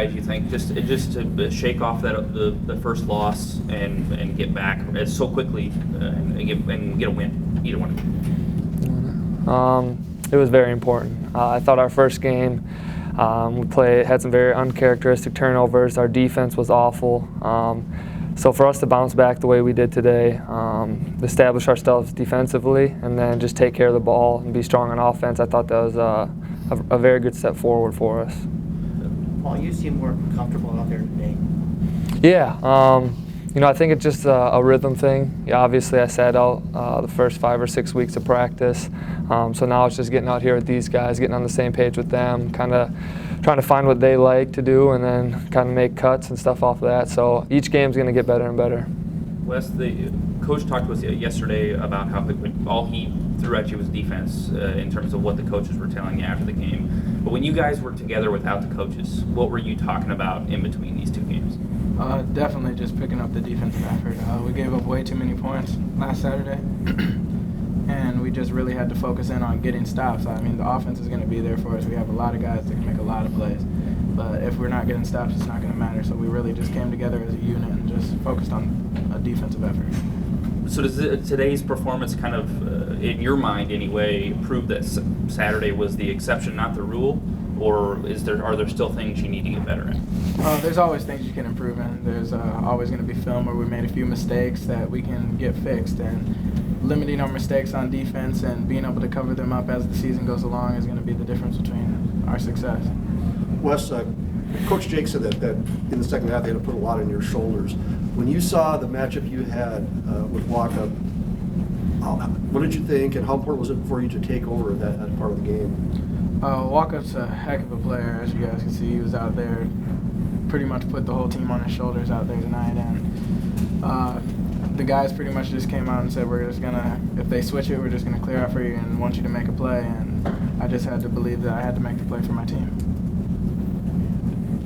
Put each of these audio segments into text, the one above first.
guys, you think, just to shake off the first loss and get back so quickly and get a win, either one? It was very important. I thought our first game, we had some very uncharacteristic turnovers. Our defense was awful. So for us to bounce back the way we did today, establish ourselves defensively, and then just take care of the ball and be strong on offense, I thought that was a very good step forward for us. Paul, you seem more comfortable out there today. Yeah, I think it's just a rhythm thing. Yeah, obviously I sat out the first 5 or 6 weeks of practice, so now it's just getting out here with these guys, getting on the same page with them, kind of trying to find what they like to do and then kind of make cuts and stuff off of that. So each game's going to get better and better. Wes, the coach talked to us yesterday about how all he threw at you was defense in terms of what the coaches were telling you after the game. But when you guys were together without the coaches, what were you talking about in between these two games? Definitely just picking up the defensive effort. We gave up way too many points last Saturday, and we just really had to focus in on getting stops. I mean, the offense is going to be there for us. We have a lot of guys that can make a lot of plays. But if we're not getting stops, it's not going to matter. So we really just came together as a unit and just focused on a defensive effort. So does today's performance kind of, in your mind anyway, prove that Saturday was the exception, not the rule? Or are there still things you need to get better in? There's always things you can improve in. There's always going to be film where we made a few mistakes that we can get fixed. And limiting our mistakes on defense and being able to cover them up as the season goes along is going to be the difference between our success. Wes, Coach Jake said that in the second half they had to put a lot on your shoulders. When you saw the matchup you had with Waka, what did you think, and how important was it for you to take over that part of the game? Walkup's a heck of a player, as you guys can see. He was out there, pretty much put the whole team on his shoulders out there tonight, and the guys pretty much just came out and said, we're just gonna, if they switch it, we're just gonna clear out for you and want you to make a play, and I just had to believe that I had to make the play for my team.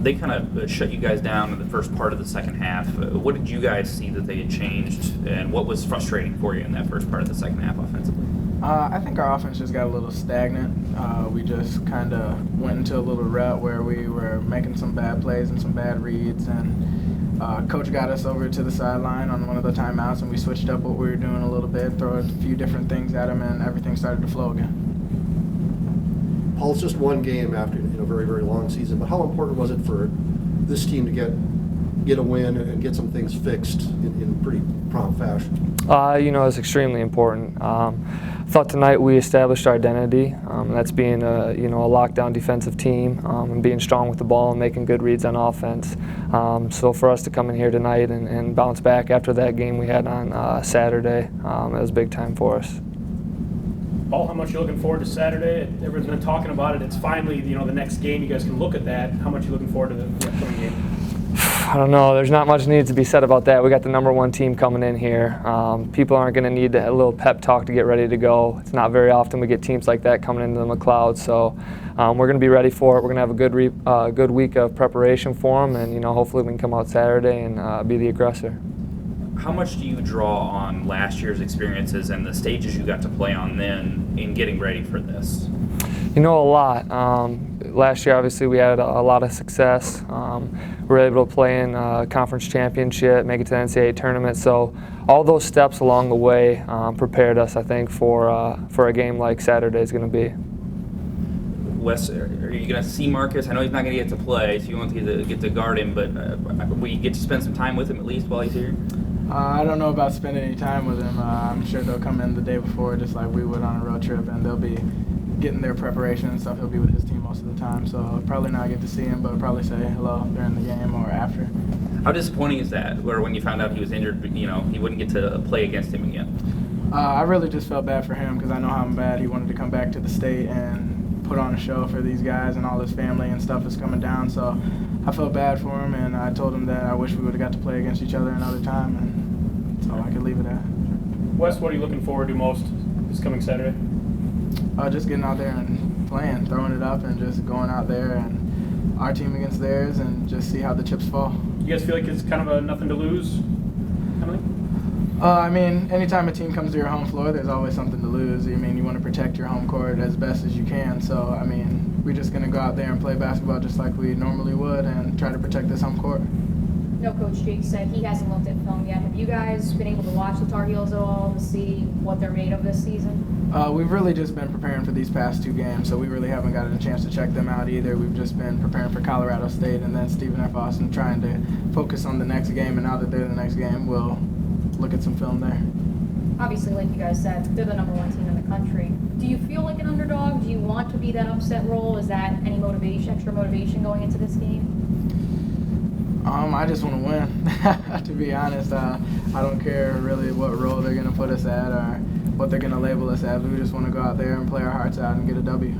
They kind of shut you guys down in the first part of the second half. What did you guys see that they had changed, and what was frustrating for you in that first part of the second half offensively? I think our offense just got a little stagnant. We just kind of went into a little rut where we were making some bad plays and some bad reads, and Coach got us over to the sideline on one of the timeouts, and we switched up what we were doing a little bit, throw a few different things at him, and everything started to flow again. Paul, it's just one game after a very, very long season, but how important was it for this team to get a win and get some things fixed in pretty prompt fashion? It's extremely important. I thought tonight we established our identity. That's being a lockdown defensive team and being strong with the ball and making good reads on offense. So for us to come in here tonight and bounce back after that game we had on Saturday, it was big time for us. Paul, how much are you looking forward to Saturday? Everyone's been talking about it. It's finally, the next game. You guys can look at that. How much are you looking forward to the upcoming game? I don't know. There's not much needs to be said about that. We got the #1 team coming in here. People aren't going to need a little pep talk to get ready to go. It's not very often we get teams like that coming into the McLeod. So we're going to be ready for it. We're going to have a good week of preparation for them, and hopefully we can come out Saturday and be the aggressor. How much do you draw on last year's experiences and the stages you got to play on then in getting ready for this? A lot. Last year, obviously, we had a lot of success. We were able to play in a conference championship, make it to the NCAA tournament. So all those steps along the way prepared us, I think, for a game like Saturday is going to be. Wes, are you going to see Marcus? I know he's not going to get to play, so you won't get to guard him, but will you get to spend some time with him at least while he's here? I don't know about spending any time with him. I'm sure they'll come in the day before just like we would on a road trip, and they'll be getting their preparation and stuff. He'll be with his team most of the time, so I'll probably not get to see him, but I'll probably say hello during the game or after. How disappointing is that, where when you found out he was injured, he wouldn't get to play against him again? I really just felt bad for him because I know how bad he wanted to come back to the state and put on a show for these guys, and all his family and stuff is coming down, so I felt bad for him, and I told him that I wish we would have got to play against each other another time, and that's all I could leave it at. Wes, what are you looking forward to most this coming Saturday? Just getting out there and playing, throwing it up, and just going out there and our team against theirs and just see how the chips fall. You guys feel like it's kind of a nothing to lose kind of thing? I mean, anytime a team comes to your home floor, there's always something to lose. I mean, you want to protect your home court as best as you can. So, I mean, we're just going to go out there and play basketball just like we normally would and try to protect this home court. No, Coach Jake said he hasn't looked at film yet. Have you guys been able to watch the Tar Heels at all to see what they're made of this season? We've really just been preparing for these past 2 games, so we really haven't gotten a chance to check them out either. We've just been preparing for Colorado State and then Stephen F. Austin, trying to focus on the next game, and now that they're the next game, we'll look at some film there. Obviously, like you guys said, they're the #1 team in the country. Do you feel like an underdog? Do you want to be that upset role? Is that any motivation, extra motivation going into this game? I just want to win, to be honest. I don't care really what role they're going to put us at or what they're going to label us as. We just want to go out there and play our hearts out and get a W.